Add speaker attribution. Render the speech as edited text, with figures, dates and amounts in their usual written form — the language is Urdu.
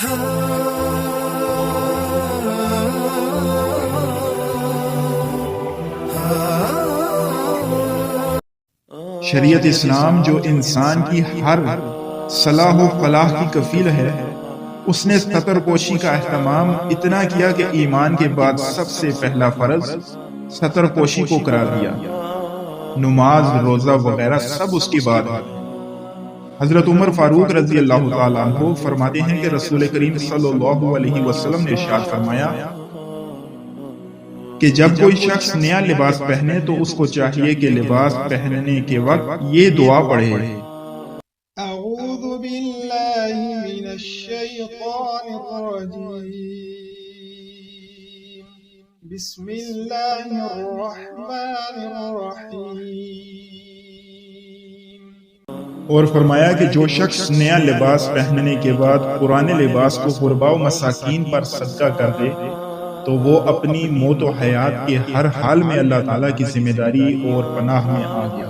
Speaker 1: شریعت اسلام جو انسان کی ہر صلاح و فلاح کی کفیل ہے، اس نے ستر پوشی کا اہتمام اتنا کیا کہ ایمان کے بعد سب سے پہلا فرض ستر پوشی کو قرار دیا۔ نماز، روزہ وغیرہ سب اس کی بات ہے۔ حضرت عمر فاروق رضی اللہ تعالیٰ عنہ فرماتے ہیں کہ رسول کریم صلی اللہ علیہ وسلم نے ارشاد فرمایا کہ جب کوئی شخص نیا لباس پہنے تو اس کو چاہیے کہ لباس پہننے کے وقت یہ دعا پڑھے:
Speaker 2: اعوذ باللہ من الشیطان الرجیم، بسم اللہ الرحمن الرحیم۔
Speaker 1: اور فرمایا کہ جو شخص نیا لباس پہننے کے بعد پرانے لباس کو غربا و مساکین پر صدقہ کر دے تو وہ اپنی موت و حیات کے ہر حال میں اللہ تعالیٰ کی ذمہ داری اور پناہ میں آ گیا۔